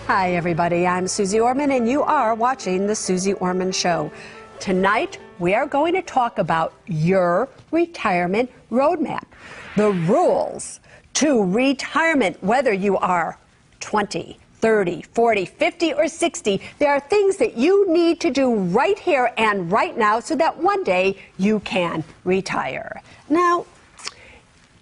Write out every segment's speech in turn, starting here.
Hi everybody, I'm Suze Orman and you are watching the Suze Orman Show. Tonight we are going to talk about your retirement roadmap. The rules to retirement, whether you are 20, 30, 40, 50, or 60, there are things that you need to do right here and right now so that one day you can retire. Now,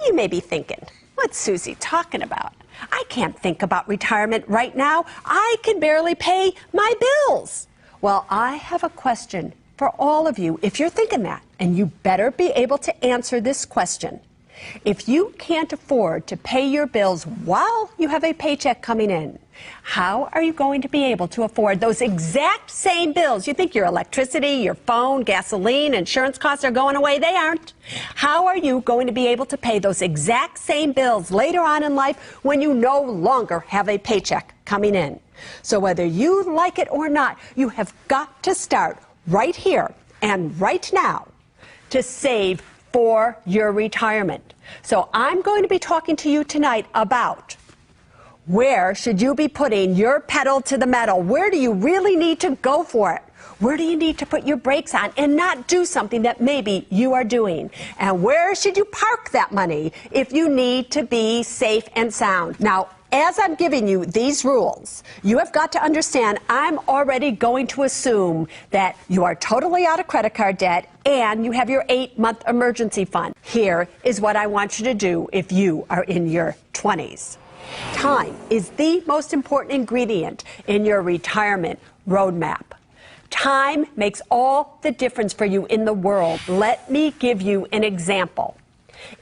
you may be thinking, what's Suze talking about? I can't think about retirement right now. I can barely pay my bills. Well, I have a question for all of you if you're thinking that, and you better be able to answer this question. If you can't afford to pay your bills while you have a paycheck coming in, how are you going to be able to afford those exact same bills? You think your electricity, your phone, gasoline, insurance costs are going away? They aren't. How are you going to be able to pay those exact same bills later on in life when you no longer have a paycheck coming in? So whether you like it or not, you have got to start right here and right now to save for your retirement. So I'm going to be talking to you tonight about where should you be putting your pedal to the metal? Where do you really need to go for it? Where do you need to put your brakes on and not do something that maybe you are doing? And where should you park that money if you need to be safe and sound? Now, as I'm giving you these rules, you have got to understand I'm already going to assume that you are totally out of credit card debt and you have your 8-month emergency fund. Here is what I want you to do if you are in your 20s. Time is the most important ingredient in your retirement roadmap. Time makes all the difference for you in the world. Let me give you an example.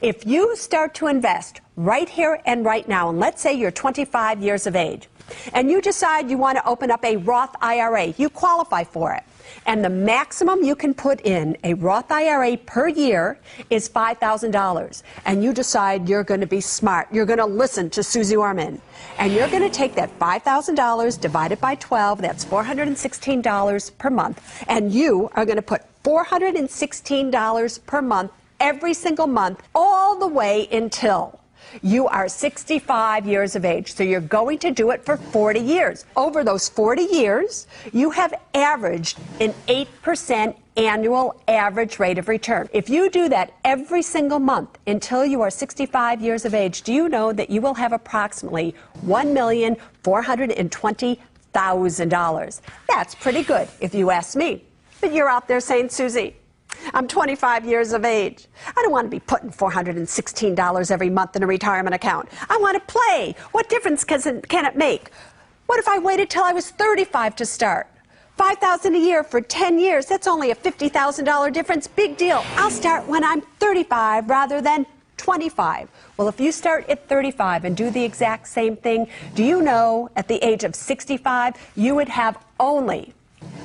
If you start to invest right here and right now, and let's say you're 25 years of age, and you decide you want to open up a Roth IRA, you qualify for it, and the maximum you can put in a Roth IRA per year is $5,000, and you decide you're going to be smart, you're going to listen to Suze Orman, and you're going to take that $5,000 divided by 12, that's $416 per month, and you are going to put $416 per month every single month, all the way until you are 65 years of age. So you're going to do it for 40 years. Over those 40 years, you have averaged an 8% annual average rate of return. If you do that every single month until you are 65 years of age, do you know that you will have approximately $1,420,000? That's pretty good if you ask me. But you're out there saying, Suze, I'm 25 years of age. I don't want to be putting $416 every month in a retirement account. I want to play. What difference can it make? What if I waited till I was 35 to start? $5,000 a year for 10 years, that's only a $50,000 difference. Big deal. I'll start when I'm 35 rather than 25. Well, if you start at 35 and do the exact same thing, do you know at the age of 65, you would have only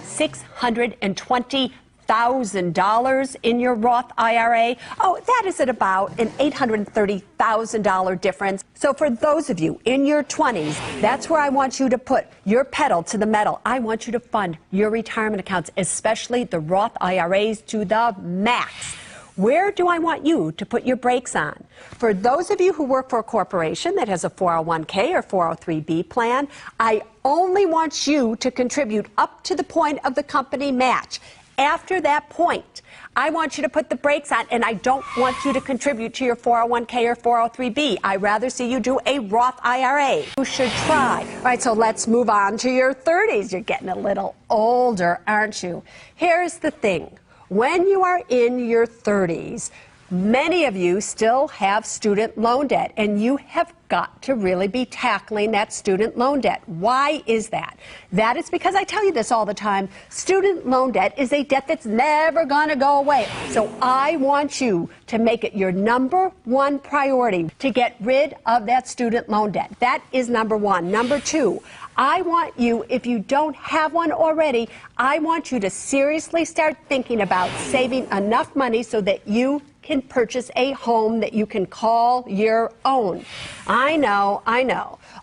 $620,000 in your Roth IRA. Oh, that is at about an $830,000 difference. So for those of you in your 20s, that's where I want you to put your pedal to the metal. I want you to fund your retirement accounts, especially the Roth IRAs, to the max. Where do I want you to put your brakes on? For those of you who work for a corporation that has a 401k or 403b plan, I only want you to contribute up to the point of the company match. After that point, I want you to put the brakes on, and I don't want you to contribute to your 401k or 403b. I'd rather see you do a Roth IRA. You should try. All right, so let's move on to your 30s. You're getting a little older, aren't you? Here's the thing. When you are in your 30s, many of you still have student loan debt, and you have got to really be tackling that student loan debt. Why is that? That is because I tell you this all the time. Student loan debt is a debt that's never going to go away. So I want you to make it your #1 priority to get rid of that student loan debt. That is #1. #2, I want you, if you don't have one already, I want you to seriously start thinking about saving enough money so that you can purchase a home that you can call your own. I know. A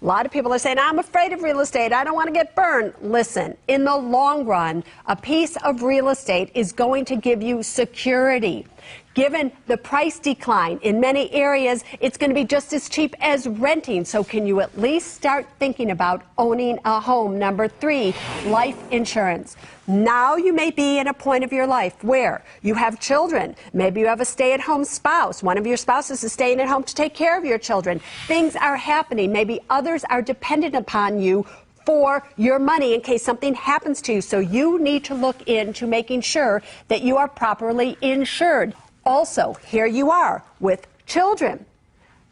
lot of people are saying, I'm afraid of real estate. I don't want to get burned. Listen, in the long run, a piece of real estate is going to give you security. Given the price decline in many areas, it's going to be just as cheap as renting. So can you at least start thinking about owning a home? Number 3, life insurance. Now you may be in a point of your life where you have children. Maybe you have a stay-at-home spouse. One of your spouses is staying at home to take care of your children. Things are happening. Maybe others are dependent upon you for your money in case something happens to you. So you need to look into making sure that you are properly insured. Also, here you are with children.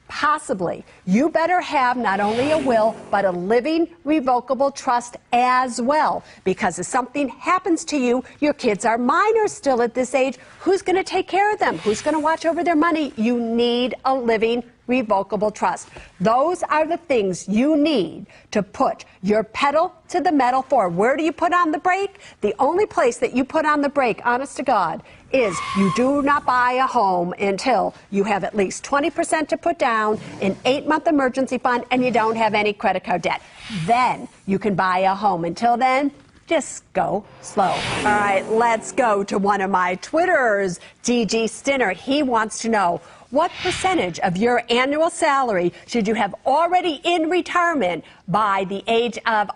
Possibly, you better have not only a will, but a living revocable trust as well. Because if something happens to you, your kids are minors still at this age. Who's going to take care of them? Who's going to watch over their money? You need a living revocable trust. Those are the things you need to put your pedal to the metal for. Where do you put on the brake? The only place that you put on the brake, honest to God, is you do not buy a home until you have at least 20% to put down, an 8-month emergency fund, and you don't have any credit card debt. Then you can buy a home. Until then, just go slow. All right, let's go to one of my Twitters, DG Stinner. He wants to know, what percentage of your annual salary should you have already in retirement by the age of,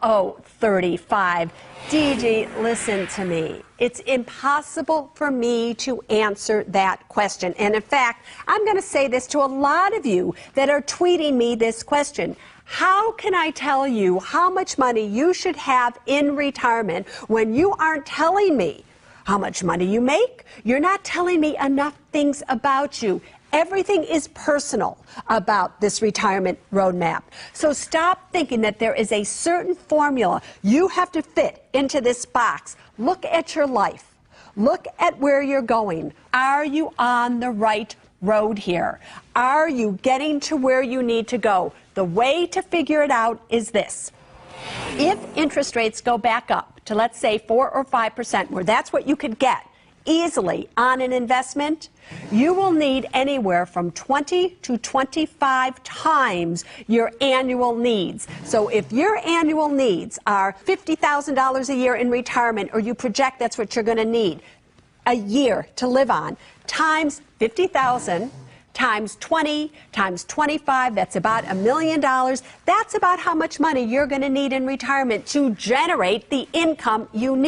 35? DG, listen to me. It's impossible for me to answer that question. And in fact, I'm going to say this to a lot of you that are tweeting me this question. How can I tell you how much money you should have in retirement when you aren't telling me how much money you make? You're not telling me enough things about you. Everything is personal about this retirement roadmap. So stop thinking that there is a certain formula you have to fit into this box. Look at your life. Look at where you're going. Are you on the right road here? Are you getting to where you need to go? The way to figure it out is this. If interest rates go back up to, let's say, 4 or 5%, where that's what you could get easily on an investment, you will need anywhere from 20 to 25 times your annual needs. So if your annual needs are $50,000 a year in retirement, or you project that's what you're going to need a year to live on, times 50,000 times 20 times 25, that's about $1 million. That's about how much money you're going to need in retirement to generate the income you need.